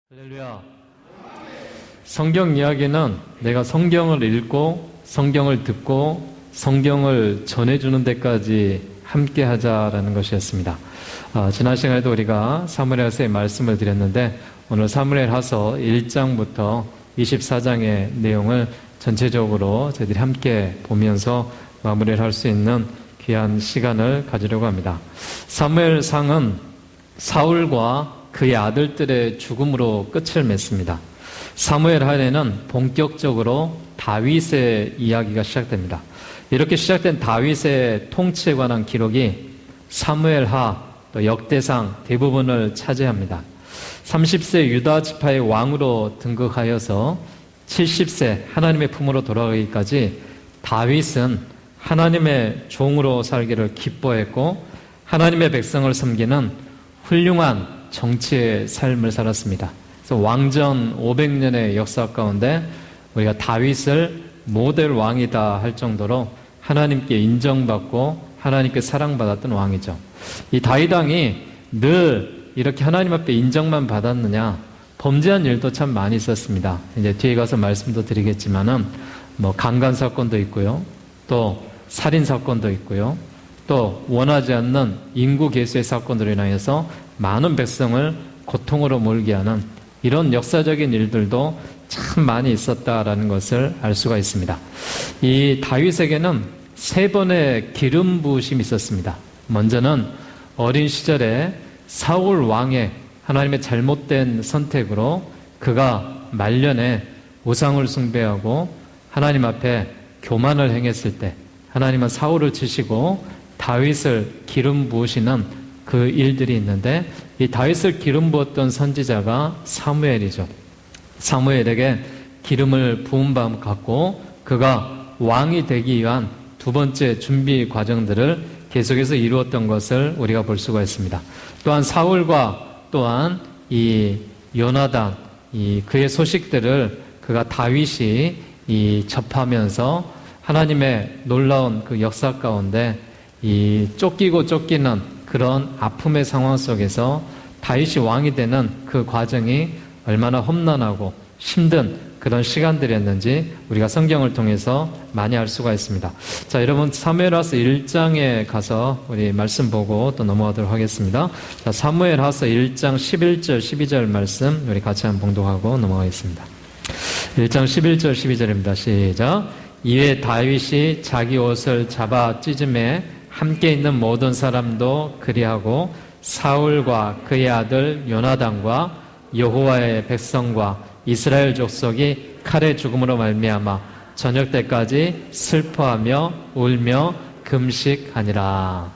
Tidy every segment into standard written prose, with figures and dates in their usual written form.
할렐루야. 성경 이야기는 내가 성경을 읽고 성경을 듣고 성경을 전해주는 데까지 함께 하자라는 것이었습니다. 지난 시간에도 우리가 사무엘하서의 말씀을 드렸는데 오늘 사무엘하서 1장부터 24장의 내용을 전체적으로 저희들이 함께 보면서 마무리를 할 수 있는 귀한 시간을 가지려고 합니다. 사무엘상은 사울과 그의 아들들의 죽음으로 끝을 맺습니다. 사무엘하에는 본격적으로 다윗의 이야기가 시작됩니다. 이렇게 시작된 다윗의 통치에 관한 기록이 사무엘하, 또 역대상 대부분을 차지합니다. 30세 유다 지파의 왕으로 등극하여서 70세 하나님의 품으로 돌아가기까지 다윗은 하나님의 종으로 살기를 기뻐했고 하나님의 백성을 섬기는 훌륭한 정치의 삶을 살았습니다. 그래서 왕전 500년의 역사 가운데 우리가 다윗을 모델 왕이다 할 정도로 하나님께 인정받고 하나님께 사랑받았던 왕이죠. 이 다윗 왕이 늘 이렇게 하나님 앞에 인정만 받았느냐, 범죄한 일도 참 많이 있었습니다. 이제 뒤에 가서 말씀도 드리겠지만은 강간 사건도 있고요, 또 살인 사건도 있고요, 또 원하지 않는 인구 개수의 사건으로 인하여서 많은 백성을 고통으로 몰게 하는 이런 역사적인 일들도 참 많이 있었다라는 것을 알 수가 있습니다. 이 다윗에게는 3번의 기름 부으심이 있었습니다. 먼저는 어린 시절에 사울 왕의 하나님의 잘못된 선택으로 그가 말년에 우상을 숭배하고 하나님 앞에 교만을 행했을 때 하나님은 사울을 치시고 다윗을 기름 부으시는 그 일들이 있는데, 이 다윗을 기름 부었던 선지자가 사무엘이죠. 사무엘에게 기름을 부은 바 같고 그가 왕이 되기 위한 두 번째 준비 과정들을 계속해서 이루었던 것을 우리가 볼 수가 있습니다. 또한 사울과 또한 이 요나단, 그의 소식들을 그가 다윗이 접하면서 하나님의 놀라운 그 역사 가운데 쫓기고 쫓기는 그런 아픔의 상황 속에서 다윗이 왕이 되는 그 과정이 얼마나 험난하고 힘든 그런 시간들이었는지 우리가 성경을 통해서 많이 알 수가 있습니다. 자, 여러분 사무엘하서 1장에 가서 우리 말씀 보고 또 넘어가도록 하겠습니다. 자, 사무엘하서 1장 11절 12절 말씀 우리 같이 한번 봉독하고 넘어가겠습니다. 1장 11절 12절입니다. 시작. 이에 다윗이 자기 옷을 잡아 찢음에 함께 있는 모든 사람도 그리하고 사울과 그의 아들 요나단과 여호와의 백성과 이스라엘 족속이 칼의 죽음으로 말미암아 저녁 때까지 슬퍼하며 울며 금식하니라.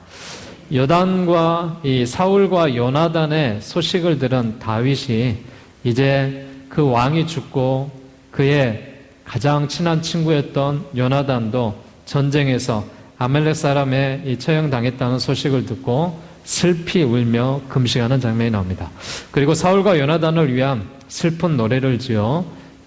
요단과 이 사울과 요나단의 소식을 들은 다윗이 이제 그 왕이 죽고 그의 가장 친한 친구였던 요나단도 전쟁에서 아멜렉 사람의 처형당했다는 소식을 듣고 슬피 울며 금식하는 장면이 나옵니다. 그리고 사울과 요나단을 위한 슬픈 노래를 지어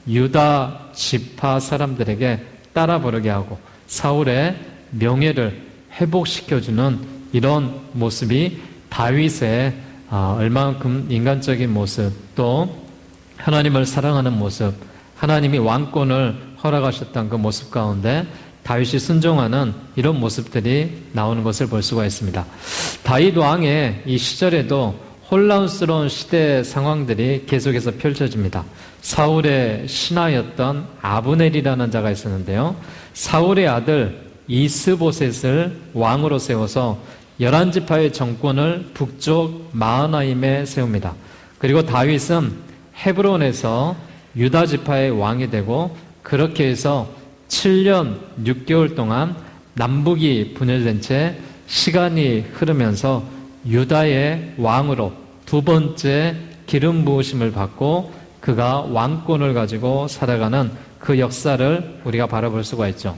유다 지파 사람들에게 따라 부르게 하고 사울의 명예를 회복시켜주는 이런 모습이 다윗의 얼마만큼 인간적인 모습, 또 하나님을 사랑하는 모습, 하나님이 왕권을 허락하셨던 그 모습 가운데 다윗이 순종하는 이런 모습들이 나오는 것을 볼 수가 있습니다. 다윗 왕의 이 시절에도 혼란스러운 시대 상황들이 계속해서 펼쳐집니다. 사울의 신하였던 아브넬이라는 자가 있었는데요, 사울의 아들 이스보셋을 왕으로 세워서 11지파의 정권을 북쪽 마하나임에 세웁니다. 그리고 다윗은 헤브론에서 유다 지파의 왕이 되고 그렇게 해서 7년 6개월 동안 남북이 분열된 채 시간이 흐르면서 유다의 왕으로 두 번째 기름 부으심을 받고 그가 왕권을 가지고 살아가는 그 역사를 우리가 바라볼 수가 있죠.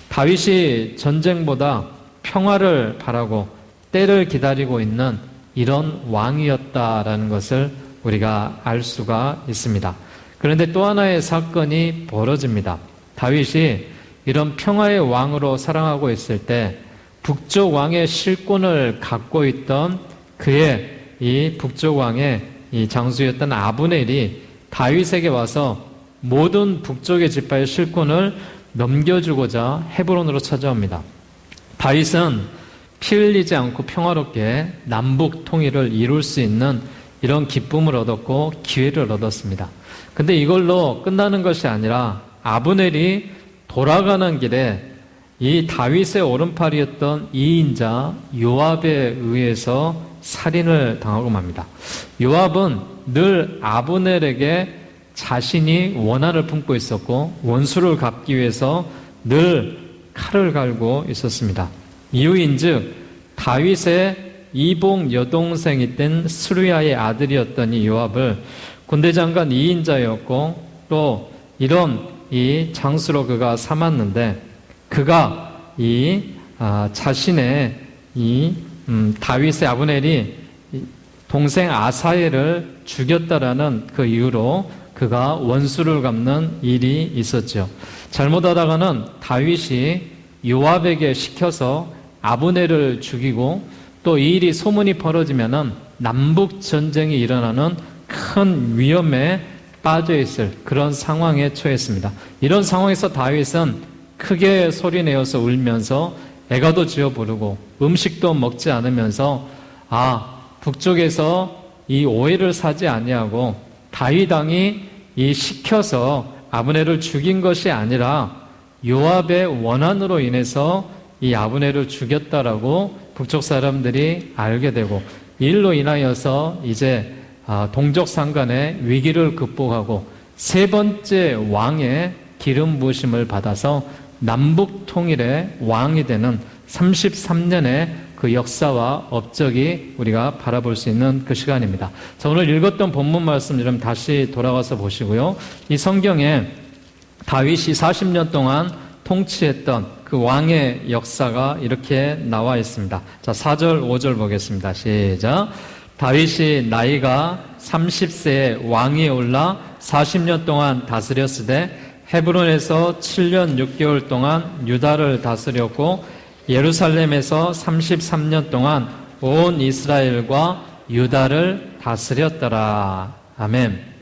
다윗이 전쟁보다 평화를 바라고 때를 기다리고 있는 이런 왕이었다라는 것을 우리가 알 수가 있습니다. 그런데 또 하나의 사건이 벌어집니다. 다윗이 이런 평화의 왕으로 살아가고 있을 때 북쪽 왕의 실권을 갖고 있던 그의 이 북쪽 왕의 이 장수였던 아브넬이 다윗에게 와서 모든 북쪽의 지파의 실권을 넘겨주고자 헤브론으로 찾아옵니다. 다윗은 피 흘리지 않고 평화롭게 남북 통일을 이룰 수 있는 이런 기쁨을 얻었고 기회를 얻었습니다. 근데 이걸로 끝나는 것이 아니라 아브넬이 돌아가는 길에 이 다윗의 오른팔이었던 이인자 요압에 의해서 살인을 당하고 맙니다. 요압은 늘 아브넬에게 자신이 원한을 품고 있었고 원수를 갚기 위해서 늘 칼을 갈고 있었습니다. 이유인즉 다윗의 이복 여동생이 된 스루야의 아들이었던 이 요압을 군대장관 이인자였고 또 이런 이 장수로 그가 삼았는데 그가 자신의 다윗의 아브넬이 동생 아사엘을 죽였다라는 그 이유로 그가 원수를 갚는 일이 있었죠. 잘못하다가는 다윗이 요압에게 시켜서 아브넬을 죽이고 또 이 일이 소문이 벌어지면은 남북 전쟁이 일어나는 큰 위험에 빠져 있을 그런 상황에 처했습니다. 이런 상황에서 다윗은 크게 소리내어서 울면서 애가도 지어 부르고 음식도 먹지 않으면서 북쪽에서 이 오해를 사지 아니하고 다윗 왕이 이 시켜서 아브넬을 죽인 것이 아니라 요압의 원한으로 인해서 이 아브넬을 죽였다라고 북쪽 사람들이 알게 되고 이 일로 인하여서 이제 동족 상간의 위기를 극복하고 세 번째 왕의 기름 부으심을 받아서 남북 통일의 왕이 되는 33년의 그 역사와 업적이 우리가 바라볼 수 있는 그 시간입니다. 자, 오늘 읽었던 본문 말씀 좀 다시 돌아가서 보시고요. 이 성경에 다윗이 40년 동안 통치했던 그 왕의 역사가 이렇게 나와 있습니다. 자, 4절, 5절 보겠습니다. 시작. 다윗이 나이가 30세에 왕위에 올라 40년 동안 다스렸으되 헤브론에서 7년 6개월 동안 유다를 다스렸고 예루살렘에서 33년 동안 온 이스라엘과 유다를 다스렸더라. 아멘.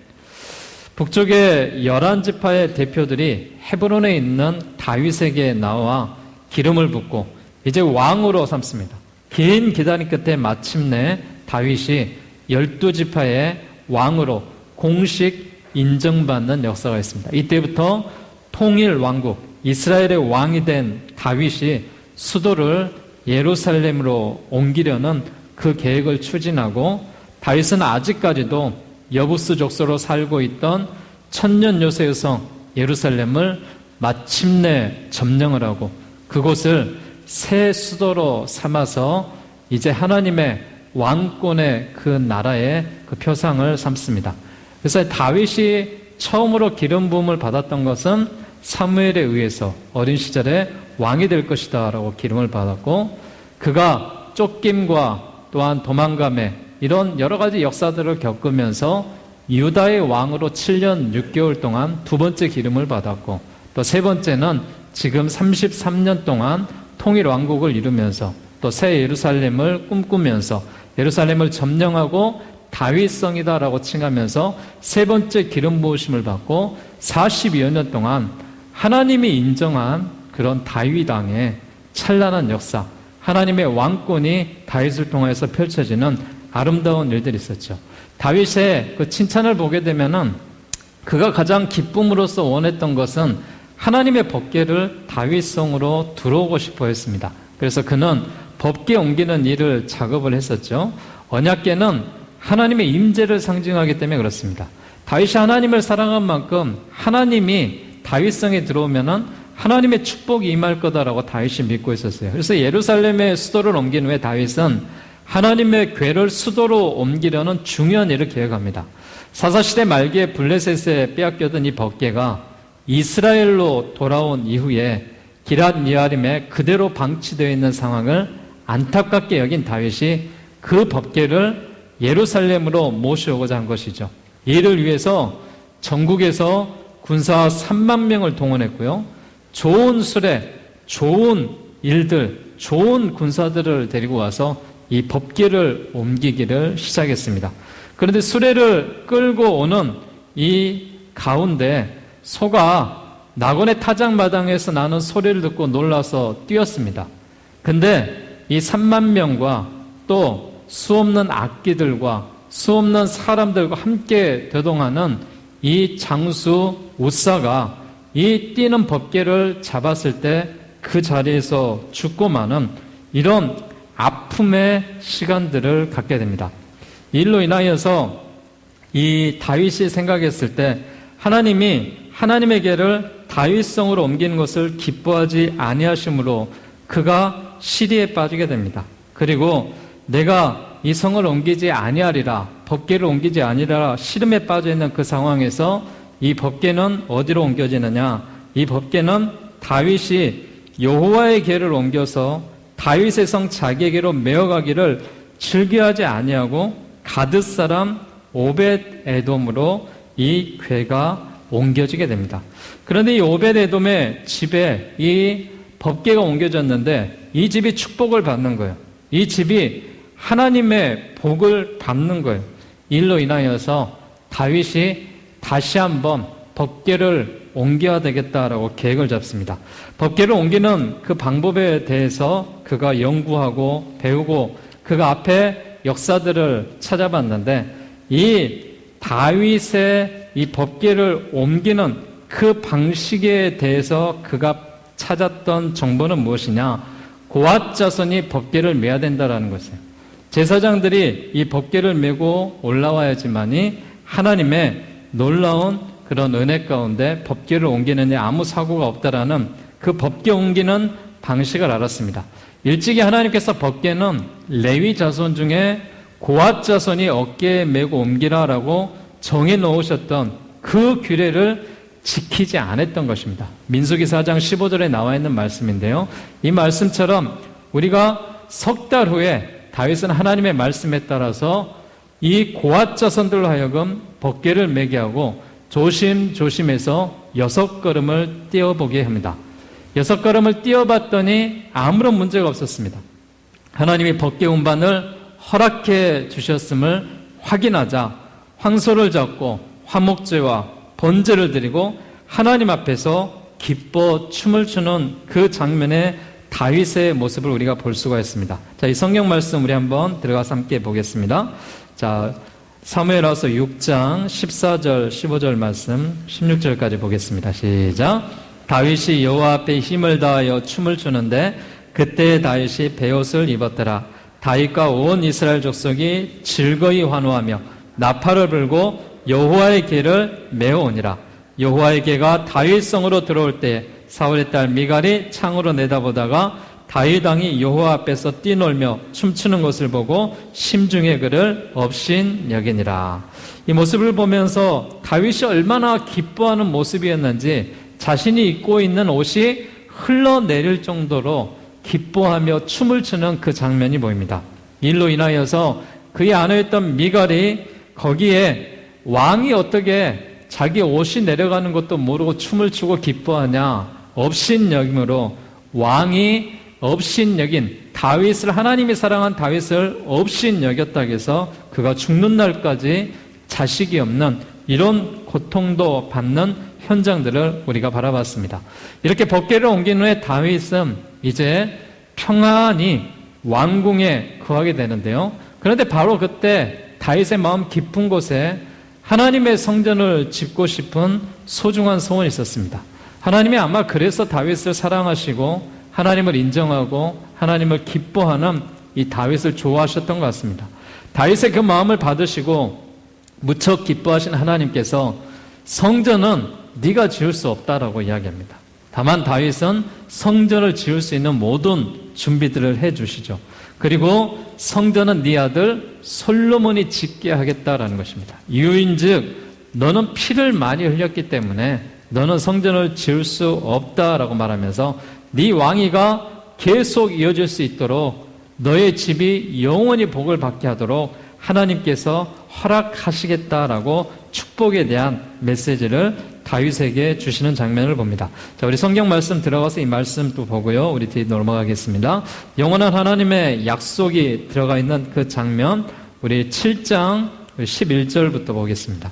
북쪽의 11지파의 대표들이 헤브론에 있는 다윗에게 나와 기름을 붓고 이제 왕으로 삼습니다. 긴 기다림 끝에 마침내 다윗이 12지파의 왕으로 공식 인정받는 역사가 있습니다. 이때부터 통일 왕국, 이스라엘의 왕이 된 다윗이 수도를 예루살렘으로 옮기려는 그 계획을 추진하고 다윗은 아직까지도 여부스 족속으로 살고 있던 천년 요새의 성 예루살렘을 마침내 점령을 하고 그곳을 새 수도로 삼아서 이제 하나님의 왕권의 그 나라의 그 표상을 삼습니다. 그래서 다윗이 처음으로 기름 부음을 받았던 것은 사무엘에 의해서 어린 시절에 왕이 될 것이다 라고 기름을 받았고 그가 쫓김과 또한 도망감에 이런 여러 가지 역사들을 겪으면서 유다의 왕으로 7년 6개월 동안 두 번째 기름을 받았고 또 세 번째는 지금 33년 동안 통일 왕국을 이루면서 또 새 예루살렘을 꿈꾸면서 예루살렘을 점령하고 다윗성이다라고 칭하면서 세 번째 기름 부으심을 받고 40여 년 동안 하나님이 인정한 그런 다윗 왕의 찬란한 역사, 하나님의 왕권이 다윗을 통해서 펼쳐지는 아름다운 일들이 있었죠. 다윗의 그 칭찬을 보게 되면은 그가 가장 기쁨으로써 원했던 것은 하나님의 법궤를 다윗성으로 들어오고 싶어 했습니다. 그래서 그는 법궤 옮기는 일을 작업을 했었죠. 언약궤는 하나님의 임재를 상징하기 때문에 그렇습니다. 다윗이 하나님을 사랑한 만큼 하나님이 다윗성에 들어오면은 하나님의 축복이 임할 거다라고 다윗이 믿고 있었어요. 그래서 예루살렘의 수도를 옮긴 후에 다윗은 하나님의 궤를 수도로 옮기려는 중요한 일을 계획합니다. 사사시대 말기에 블레셋에 빼앗겨든 이 법궤가 이스라엘로 돌아온 이후에 기럇 여아림에 그대로 방치되어 있는 상황을 안타깝게 여긴 다윗이 그 법궤를 예루살렘으로 모셔오고자 한 것이죠. 이를 위해서 전국에서 군사 3만 명을 동원했고요. 좋은 수레, 좋은 일들, 좋은 군사들을 데리고 와서 이 법궤를 옮기기를 시작했습니다. 그런데 수레를 끌고 오는 이 가운데 소가 낙원의 타작마당에서 나는 소리를 듣고 놀라서 뛰었습니다. 근데 이 3만 명과 또 수없는 악기들과 수없는 사람들과 함께 대동하는 이 장수 우사가 이 뛰는 법궤를 잡았을 때 그 자리에서 죽고 마는 이런 아픔의 시간들을 갖게 됩니다. 일로 인하여서 이 다윗이 생각했을 때 하나님이 하나님에게를 다윗성으로 옮기는 것을 기뻐하지 아니하심으로 그가 시리에 빠지게 됩니다. 그리고 내가 이 성을 옮기지 아니하리라, 법궤를 옮기지 아니하리라 시름에 빠져 있는 그 상황에서 이 법궤는 어디로 옮겨지느냐? 이 법궤는 다윗이 여호와의 궤를 옮겨서 다윗의 성 자기에게로 메어가기를 즐겨하지 아니하고 가드 사람 오벳 에돔으로 이 궤가 옮겨지게 됩니다. 그런데 이 오벳 에돔의 집에 이 법궤가 옮겨졌는데 이 집이 축복을 받는 거예요. 이 집이 하나님의 복을 받는 거예요. 일로 인하여서 다윗이 다시 한번 법궤를 옮겨야 되겠다라고 계획을 잡습니다. 법궤를 옮기는 그 방법에 대해서 그가 연구하고 배우고 그가 앞에 역사들을 찾아봤는데 이 다윗의 이 법궤를 옮기는 그 방식에 대해서 그가 찾았던 정보는 무엇이냐? 고앗 자손이 법궤를 메야 된다라는 것이에요. 제사장들이 이 법궤를 메고 올라와야지만이 하나님의 놀라운 그런 은혜 가운데 법궤를 옮기느냐 아무 사고가 없다라는 그 법궤 옮기는 방식을 알았습니다. 일찍이 하나님께서 법궤는 레위 자손 중에 고앗 자손이 어깨에 메고 옮기라라고 정해 놓으셨던 그 규례를 지키지 않았던 것입니다. 민수기 4장 15절에 나와 있는 말씀인데요. 이 말씀처럼 우리가 석 달 후에 다윗은 하나님의 말씀에 따라서 이 고앗 자손들로 하여금 법궤를 메게 하고 조심조심해서 6걸음을 뛰어보게 합니다. 6걸음을 뛰어봤더니 아무런 문제가 없었습니다. 하나님이 법궤 운반을 허락해 주셨음을 확인하자 황소를 잡고 화목제와 번제를 드리고 하나님 앞에서 기뻐 춤을 추는 그 장면의 다윗의 모습을 우리가 볼 수가 있습니다. 자, 이 성경 말씀 우리 한번 들어가서 함께 보겠습니다. 자, 사무엘하서 6장 14절 15절 말씀 16절까지 보겠습니다. 시작. 다윗이 여호와 앞에 힘을 다하여 춤을 추는데 그때 다윗이 베옷을 입었더라. 다윗과 온 이스라엘 족속이 즐거이 환호하며 나팔을 불고 여호와의 궤를 메어오니라. 여호와의 궤가 다윗성으로 들어올 때 사울의 딸 미갈이 창으로 내다보다가 다윗 왕이 여호와 앞에서 뛰놀며 춤추는 것을 보고 심중에 그를 업신 여기니라. 이 모습을 보면서 다윗이 얼마나 기뻐하는 모습이었는지 자신이 입고 있는 옷이 흘러내릴 정도로 기뻐하며 춤을 추는 그 장면이 보입니다. 일로 인하여서 그의 아내였던 미갈이 거기에 왕이 어떻게 자기 옷이 내려가는 것도 모르고 춤을 추고 기뻐하냐, 업신여김으로 왕이 업신여긴 다윗을, 하나님이 사랑한 다윗을 업신여겼다 해서 그가 죽는 날까지 자식이 없는 이런 고통도 받는 현장들을 우리가 바라봤습니다. 이렇게 법궤를 옮긴 후에 다윗은 이제 평안히 왕궁에 거하게 되는데요. 그런데 바로 그때 다윗의 마음 깊은 곳에 하나님의 성전을 짓고 싶은 소중한 소원이 있었습니다. 하나님이 아마 그래서 다윗을 사랑하시고 하나님을 인정하고 하나님을 기뻐하는 이 다윗을 좋아하셨던 것 같습니다. 다윗의 그 마음을 받으시고 무척 기뻐하신 하나님께서 성전은 네가 지을 수 없다라고 이야기합니다. 다만 다윗은 성전을 지을 수 있는 모든 준비들을 해주시죠. 그리고 성전은 네 아들 솔로몬이 짓게 하겠다라는 것입니다. 이유인즉 너는 피를 많이 흘렸기 때문에 너는 성전을 지을 수 없다라고 말하면서 네 왕위가 계속 이어질 수 있도록 너의 집이 영원히 복을 받게 하도록 하나님께서 허락하시겠다라고 축복에 대한 메시지를 다윗에게 주시는 장면을 봅니다. 자, 우리 성경 말씀 들어가서 이 말씀 또 보고요. 우리 뒤에 넘어가겠습니다. 영원한 하나님의 약속이 들어가 있는 그 장면, 우리 7장 11절부터 보겠습니다.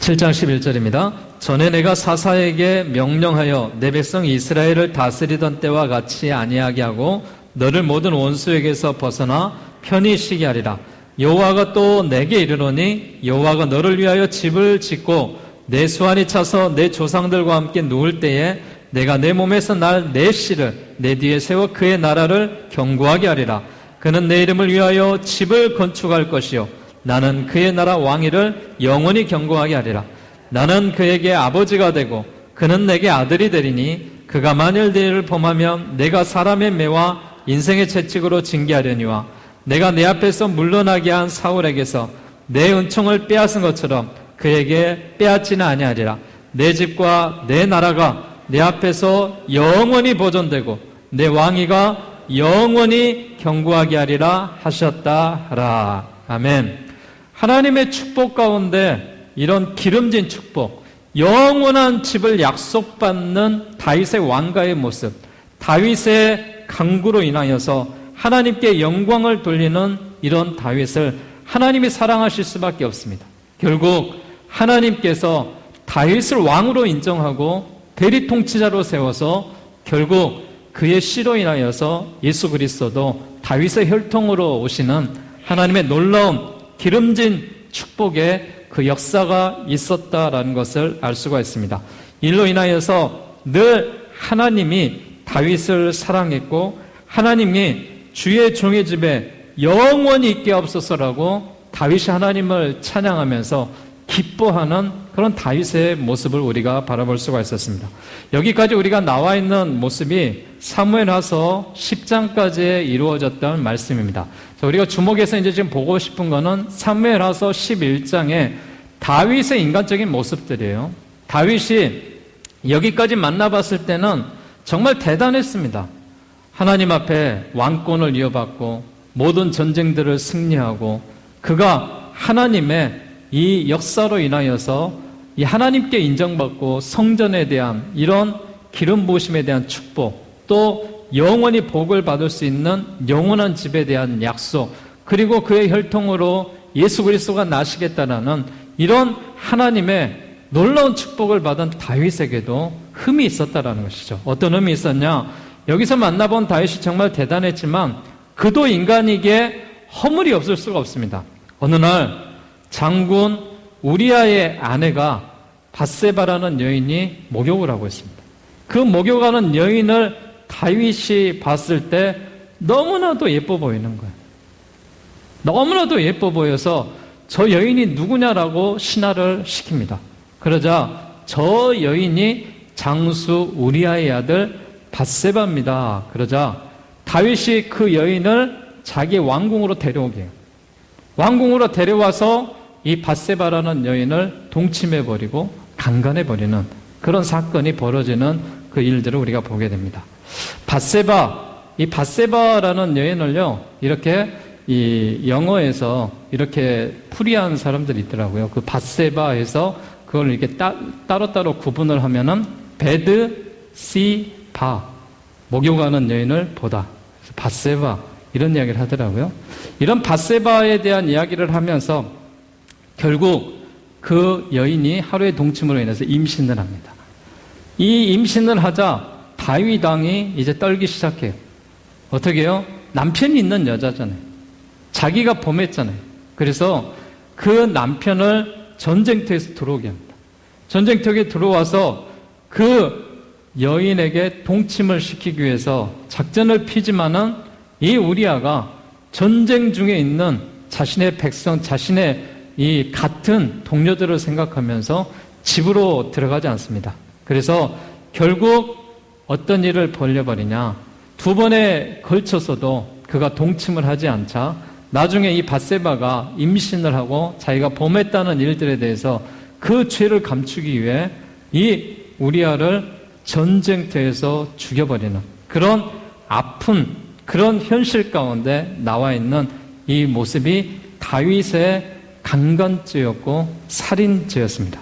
7장 11절입니다. 전에 내가 사사에게 명령하여 내 백성 이스라엘을 다스리던 때와 같이 아니하게 하고 너를 모든 원수에게서 벗어나 편히 쉬게 하리라. 여호와가 또 내게 이르노니 여호와가 너를 위하여 집을 짓고 내 수완이 차서 내 조상들과 함께 누울 때에 내가 내 몸에서 날 내 씨를 내 뒤에 세워 그의 나라를 견고하게 하리라. 그는 내 이름을 위하여 집을 건축할 것이요 나는 그의 나라 왕위를 영원히 견고하게 하리라. 나는 그에게 아버지가 되고 그는 내게 아들이 되리니 그가 만일 내 일을 범하면 내가 사람의 매와 인생의 채찍으로 징계하려니와 내가 내 앞에서 물러나게 한 사울에게서 내 은총을 빼앗은 것처럼 그에게 빼앗지는 아니하리라. 내 집과 내 나라가 내 앞에서 영원히 보존되고 내 왕위가 영원히 견고하게 하리라 하셨다 하라. 아멘. 하나님의 축복 가운데 이런 기름진 축복, 영원한 집을 약속받는 다윗의 왕가의 모습, 다윗의 강구로 인하여서 하나님께 영광을 돌리는 이런 다윗을 하나님이 사랑하실 수밖에 없습니다. 결국 하나님께서 다윗을 왕으로 인정하고 대리 통치자로 세워서 결국 그의 씨로 인하여서 예수 그리스도도 다윗의 혈통으로 오시는 하나님의 놀라운 기름진 축복의 그 역사가 있었다라는 것을 알 수가 있습니다. 이로 인하여서 늘 하나님이 다윗을 사랑했고 하나님이 주의 종의 집에 영원히 있게 없소서라고 다윗이 하나님을 찬양하면서 기뻐하는 그런 다윗의 모습을 우리가 바라볼 수가 있었습니다. 여기까지 우리가 나와 있는 모습이 사무엘하서 10장까지 이루어졌던 말씀입니다. 자, 우리가 주목해서 이제 지금 보고 싶은 거는 사무엘하서 11장의 다윗의 인간적인 모습들이에요. 다윗이 여기까지 만나봤을 때는 정말 대단했습니다. 하나님 앞에 왕권을 이어받고 모든 전쟁들을 승리하고 그가 하나님의 이 역사로 인하여서 이 하나님께 인정받고 성전에 대한 이런 기름 부으심에 대한 축복, 또 영원히 복을 받을 수 있는 영원한 집에 대한 약속, 그리고 그의 혈통으로 예수 그리스도가 나시겠다라는 이런 하나님의 놀라운 축복을 받은 다윗에게도 흠이 있었다라는 것이죠. 어떤 흠이 있었냐? 여기서 만나본 다윗이 정말 대단했지만 그도 인간이기에 허물이 없을 수가 없습니다. 어느 날 장군 우리아의 아내가 밧세바라는 여인이 목욕을 하고 있습니다. 그 목욕하는 여인을 다윗이 봤을 때 너무나도 예뻐 보이는 거예요. 너무나도 예뻐 보여서 저 여인이 누구냐라고 신하를 시킵니다. 그러자 저 여인이 장수 우리아의 아들 밧세바입니다. 그러자 다윗이 그 여인을 자기 왕궁으로 데려오게 해요. 왕궁으로 데려와서 이 밧세바라는 여인을 동침해버리고 강간해버리는 그런 사건이 벌어지는 그 일들을 우리가 보게 됩니다. 이 밧세바라는 여인을요, 이렇게 이 영어에서 이렇게 풀이한 사람들이 있더라고요. 그 밧세바에서 그걸 이렇게 따로따로 구분을 하면은 베드, 시, 바, 목욕하는 여인을 보다. 그래서 밧세바 이런 이야기를 하더라고요. 이런 밧세바에 대한 이야기를 하면서 결국 그 여인이 하루의 동침으로 인해서 임신을 합니다. 이 임신을 하자 다윗 왕이 이제 떨기 시작해요. 어떻게 해요? 남편이 있는 여자잖아요. 자기가 범했잖아요. 그래서 그 남편을 전쟁터에서 들어오게 합니다. 전쟁터에 들어와서 그 여인에게 동침을 시키기 위해서 작전을 피지만은 이 우리아가 전쟁 중에 있는 자신의 백성, 자신의 이 같은 동료들을 생각하면서 집으로 들어가지 않습니다. 그래서 결국 어떤 일을 벌려버리냐, 2번에 걸쳐서도 그가 동침을 하지 않자 나중에 이 밧세바가 임신을 하고 자기가 범했다는 일들에 대해서 그 죄를 감추기 위해 이 우리아를 전쟁터에서 죽여버리는 그런 아픈 그런 현실 가운데 나와 있는 이 모습이 다윗의 강간죄였고 살인죄였습니다.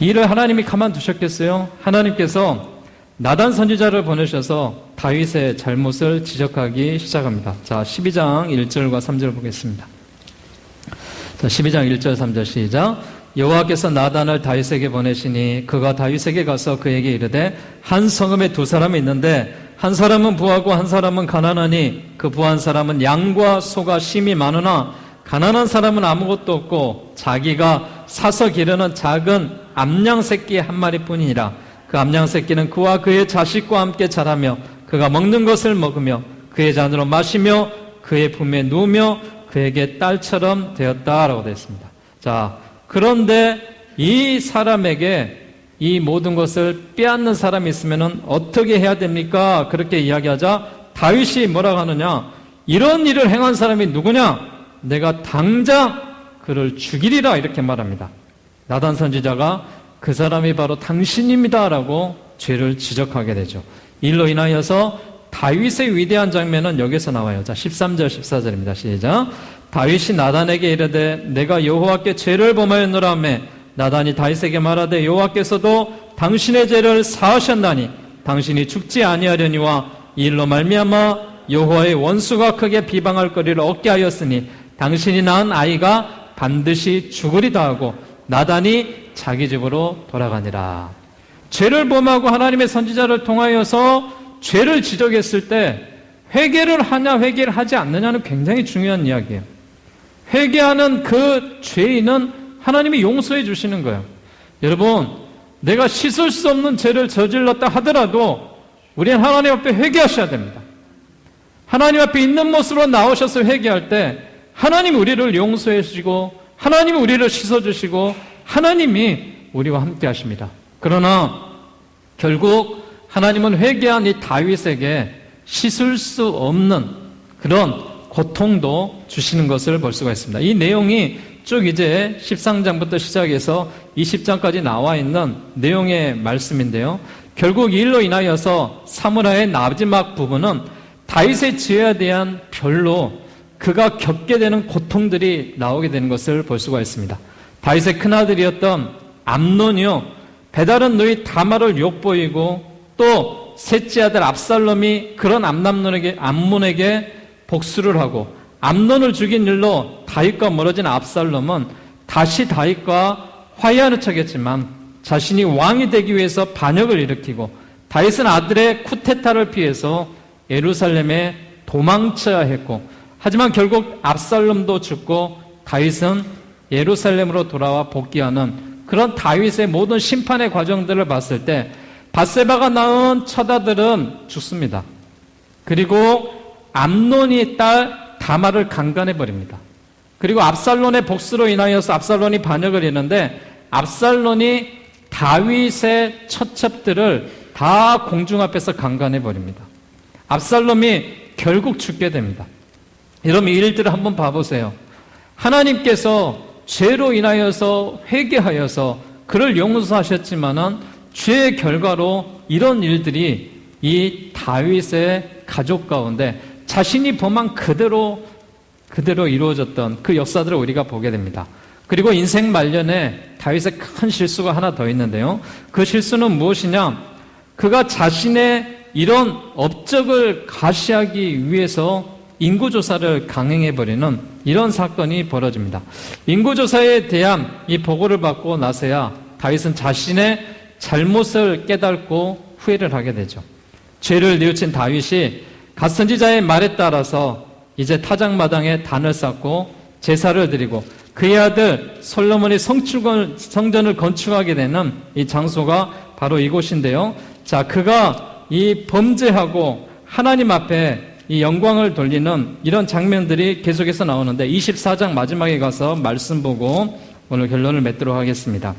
이를 하나님이 가만두셨겠어요? 하나님께서 나단 선지자를 보내셔서 다윗의 잘못을 지적하기 시작합니다. 자, 12장 1절과 3절 보겠습니다. 자, 12장 1절 3절 시작. 여호와께서 나단을 다윗에게 보내시니 그가 다윗에게 가서 그에게 이르되 한 성읍에 두 사람이 있는데 한 사람은 부하고 한 사람은 가난하니 그 부한 사람은 양과 소가 심히 많으나 가난한 사람은 아무것도 없고 자기가 사서 기르는 작은 암양 새끼 한 마리뿐이니라. 그 암양 새끼는 그와 그의 자식과 함께 자라며 그가 먹는 것을 먹으며 그의 잔으로 마시며 그의 품에 누우며 그에게 딸처럼 되었다라고 되어 있습니다. 자, 그런데 이 사람에게 이 모든 것을 빼앗는 사람이 있으면 어떻게 해야 됩니까? 그렇게 이야기하자 다윗이 뭐라고 하느냐? 이런 일을 행한 사람이 누구냐? 내가 당장 그를 죽이리라 이렇게 말합니다. 나단 선지자가 그 사람이 바로 당신입니다라고 죄를 지적하게 되죠. 일로 인하여서 다윗의 위대한 장면은 여기서 나와요. 자, 13절 14절입니다. 시작. 다윗이 나단에게 이르되 내가 여호와께 죄를 범하였노라 하매 나단이 다윗에게 말하되 여호와께서도 당신의 죄를 사하셨나니 당신이 죽지 아니하려니와 이 일로 말미암아 여호와의 원수가 크게 비방할 거리를 얻게 하였으니 당신이 낳은 아이가 반드시 죽으리다 하고 나단이 자기 집으로 돌아가니라. 죄를 범하고 하나님의 선지자를 통하여서 죄를 지적했을 때 회개를 하냐 회개를 하지 않느냐는 굉장히 중요한 이야기예요. 회개하는 그 죄인은 하나님이 용서해 주시는 거예요. 여러분, 내가 씻을 수 없는 죄를 저질렀다 하더라도 우리는 하나님 앞에 회개하셔야 됩니다. 하나님 앞에 있는 모습으로 나오셔서 회개할 때 하나님이 우리를 용서해 주시고 하나님이 우리를 씻어주시고 하나님이 우리와 함께 하십니다. 그러나 결국 하나님은 회개한 이 다윗에게 씻을 수 없는 그런 고통도 주시는 것을 볼 수가 있습니다. 이 내용이 쭉 이제 13장부터 시작해서 20장까지 나와 있는 내용의 말씀인데요. 결국 이 일로 인하여서 사무라의 마지막 부분은 다윗의 죄에 대한 별로 그가 겪게 되는 고통들이 나오게 되는 것을 볼 수가 있습니다. 다윗의 큰아들이었던 암논이요, 배다른 누이 다말을 욕보이고 또 셋째 아들 압살롬이 그런 암논에게 복수를 하고 암논을 죽인 일로 다윗과 멀어진 압살롬은 다시 다윗과 화해하는 척했지만 자신이 왕이 되기 위해서 반역을 일으키고 다윗은 아들의 쿠데타를 피해서 예루살렘에 도망쳐야 했고 하지만 결국 압살롬도 죽고 다윗은 예루살렘으로 돌아와 복귀하는 그런 다윗의 모든 심판의 과정들을 봤을 때 밧세바가 낳은 첫 아들은 죽습니다. 그리고 암논이 딸 다말을 강간해버립니다. 그리고 압살론의 복수로 인하여서 압살론이 반역을 했는데 압살론이 다윗의 처첩들을 다 공중 앞에서 강간해버립니다. 압살롬이 결국 죽게 됩니다. 여러분, 이 일들을 한번 봐보세요. 하나님께서 죄로 인하여서 회개하여서 그를 용서하셨지만은 죄의 결과로 이런 일들이 이 다윗의 가족 가운데 자신이 범한 그대로 이루어졌던 그 역사들을 우리가 보게 됩니다. 그리고 인생 말년에 다윗의 큰 실수가 하나 더 있는데요. 그 실수는 무엇이냐? 그가 자신의 이런 업적을 가시하기 위해서 인구조사를 강행해버리는 이런 사건이 벌어집니다. 인구조사에 대한 이 보고를 받고 나서야 다윗은 자신의 잘못을 깨닫고 후회를 하게 되죠. 죄를 뉘우친 다윗이 갓선지자의 말에 따라서 이제 타작마당에 단을 쌓고 제사를 드리고 그의 아들 솔로몬이 성전을 건축하게 되는 이 장소가 바로 이곳인데요. 자, 그가 이 범죄하고 하나님 앞에 이 영광을 돌리는 이런 장면들이 계속해서 나오는데 24장 마지막에 가서 말씀 보고 오늘 결론을 맺도록 하겠습니다.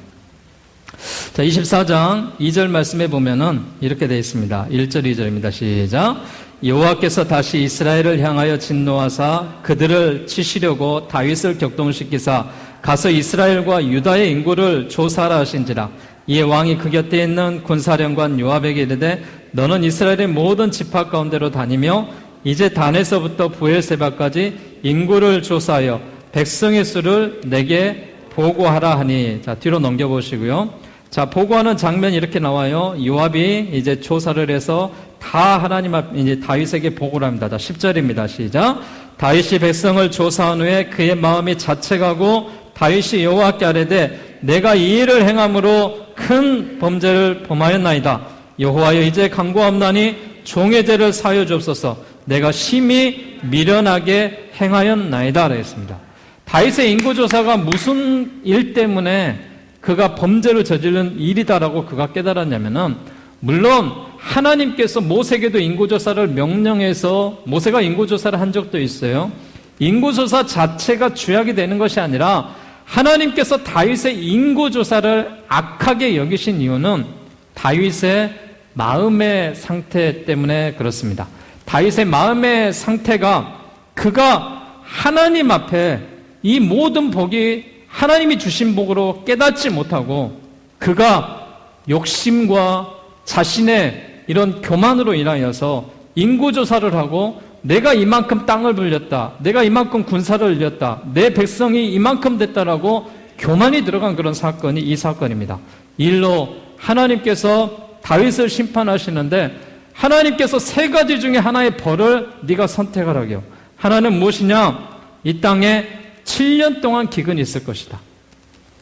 자, 24장 2절 말씀에 보면은 이렇게 되어 있습니다. 1절 2절입니다. 시작. 여호와께서 다시 이스라엘을 향하여 진노하사 그들을 치시려고 다윗을 격동시키사 가서 이스라엘과 유다의 인구를 조사하라 하신지라. 이에 왕이 그 곁에 있는 군사령관 요압에게 이르되 너는 이스라엘의 모든 지파 가운데로 다니며 이제 단에서부터 부엘세바까지 인구를 조사하여 백성의 수를 내게 보고하라 하니. 자, 뒤로 넘겨보시고요. 자, 보고하는 장면이 이렇게 나와요. 요압이 이제 조사를 해서 다 하나님 앞 이제 다윗에게 보고를 합니다. 자, 10절입니다. 시작. 다윗이 백성을 조사한 후에 그의 마음이 자책하고 다윗이 여호와께 아뢰되 내가 이 일을 행함으로 큰 범죄를 범하였나이다. 여호와여 이제 간구하옵나니 종의 죄를 사하여 주옵소서. 내가 심히 미련하게 행하였나이다. 그랬습니다. 다윗의 인구조사가 무슨 일 때문에 그가 범죄를 저지른 일이다라고 그가 깨달았냐면은, 물론 하나님께서 모세에게도 인구조사를 명령해서 모세가 인구조사를 한 적도 있어요. 인구조사 자체가 주약이 되는 것이 아니라 하나님께서 다윗의 인구조사를 악하게 여기신 이유는 다윗의 마음의 상태 때문에 그렇습니다. 다윗의 마음의 상태가 그가 하나님 앞에 이 모든 복이 하나님이 주신 복으로 깨닫지 못하고 그가 욕심과 자신의 이런 교만으로 인하여서 인구조사를 하고 내가 이만큼 땅을 불렸다, 내가 이만큼 군사를 일렸다, 내 백성이 이만큼 됐다라고 교만이 들어간 그런 사건이 이 사건입니다. 이 일로 하나님께서 다윗을 심판하시는데 하나님께서 세 가지 중에 하나의 벌을 네가 선택하라고요. 하나는 무엇이냐? 이 땅에 7년 동안 기근이 있을 것이다.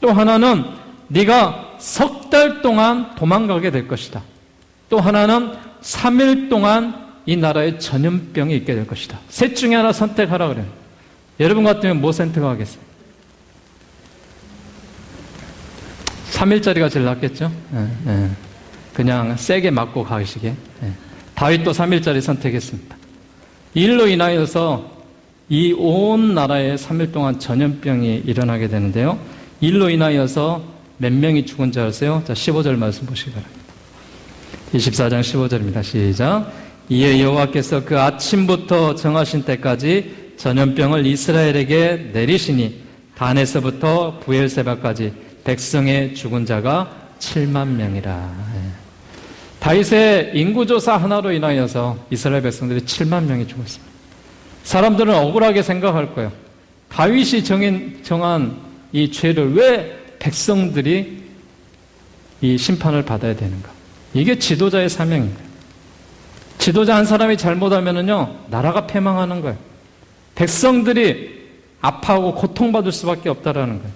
또 하나는 네가 석 달 동안 도망가게 될 것이다. 또 하나는 3일 동안 이 나라에 전염병이 있게 될 것이다. 셋 중에 하나 선택하라 그래요. 여러분 같으면 뭐 선택하겠어요? 3일짜리가 제일 낫겠죠? 그냥 세게 맞고 가시게. 다윗도 3일짜리 선택했습니다. 이 일로 인하여서 이 온 나라에 3일 동안 전염병이 일어나게 되는데요. 이 일로 인하여서 몇 명이 죽은 줄 아세요? 자, 15절 말씀 보시기 바랍니다. 24장 15절입니다. 시작. 이에 여호와께서 그 아침부터 정하신 때까지 전염병을 이스라엘에게 내리시니 단에서부터 부엘세바까지 백성의 죽은 자가 7만 명이라. 다윗의 인구조사 하나로 인하여서 이스라엘 백성들이 7만 명이 죽었습니다. 사람들은 억울하게 생각할 거예요. 다윗이 정한 이 죄를 왜 백성들이 이 심판을 받아야 되는가? 이게 지도자의 사명입니다. 지도자 한 사람이 잘못하면은요, 나라가 패망하는 거예요. 백성들이 아파하고 고통받을 수밖에 없다라는 거예요.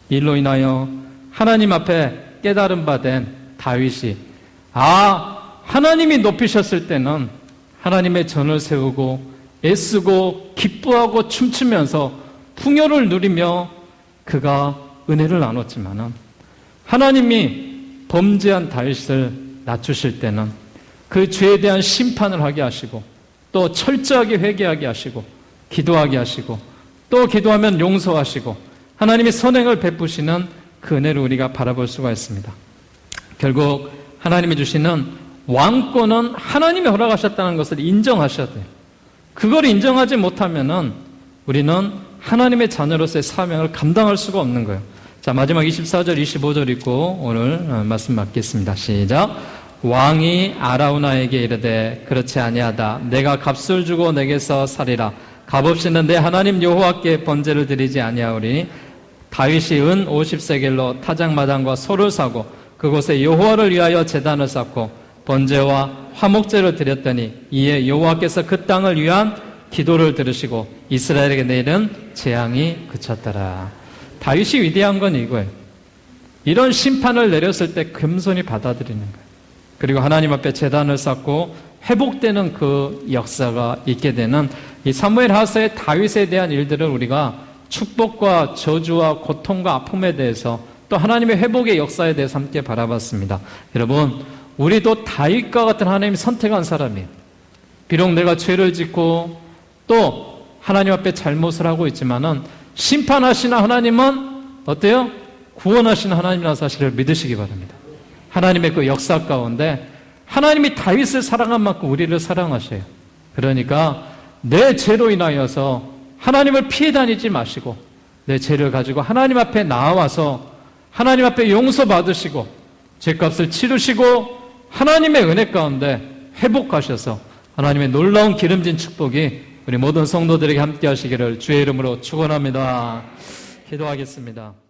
일로 인하여 하나님 앞에 깨달음 받은 다윗이 하나님이 높이셨을 때는 하나님의 전을 세우고 애쓰고 기뻐하고 춤추면서 풍요를 누리며 그가 은혜를 나눴지만은 하나님이 범죄한 다윗을 낮추실 때는 그 죄에 대한 심판을 하게 하시고 또 철저하게 회개하게 하시고 기도하게 하시고 또 기도하면 용서하시고 하나님의 선행을 베푸시는 그 은혜를 우리가 바라볼 수가 있습니다. 결국 하나님이 주시는 왕권은 하나님이 허락하셨다는 것을 인정하셔야 돼요. 그걸 인정하지 못하면은 우리는 하나님의 자녀로서의 사명을 감당할 수가 없는 거예요. 자, 마지막 24절, 25절 읽고 오늘 말씀 맡겠습니다. 시작. 왕이 아라우나에게 이르되 그렇지 아니하다. 내가 값을 주고 내게서 살리라. 값없이는 내 하나님 여호와께 번제를 드리지 아니하오리니 다윗이 은 50세겔로 타작마당과 소를 사고 그곳에 여호와를 위하여 제단을 쌓고 번제와 화목제를 드렸더니 이에 여호와께서 그 땅을 위한 기도를 들으시고 이스라엘에게 내리는 재앙이 그쳤더라. 다윗이 위대한 건 이거예요. 이런 심판을 내렸을 때 겸손히 받아들이는 거예요. 그리고 하나님 앞에 제단을 쌓고 회복되는 그 역사가 있게 되는 이 사무엘 하서의 다윗에 대한 일들을 우리가 축복과 저주와 고통과 아픔에 대해서 또 하나님의 회복의 역사에 대해서 함께 바라봤습니다. 여러분, 우리도 다윗과 같은 하나님이 선택한 사람이에요. 비록 내가 죄를 짓고 또 하나님 앞에 잘못을 하고 있지만은 심판하시는 하나님은 어때요? 구원하시는 하나님이라는 사실을 믿으시기 바랍니다. 하나님의 그 역사 가운데 하나님이 다윗을 사랑한 만큼 우리를 사랑하셔요. 그러니까 내 죄로 인하여서 하나님을 피해 다니지 마시고 내 죄를 가지고 하나님 앞에 나와서 하나님 앞에 용서받으시고 죄값을 치르시고 하나님의 은혜 가운데 회복하셔서 하나님의 놀라운 기름진 축복이 우리 모든 성도들에게 함께 하시기를 주의 이름으로 축원합니다. 기도하겠습니다.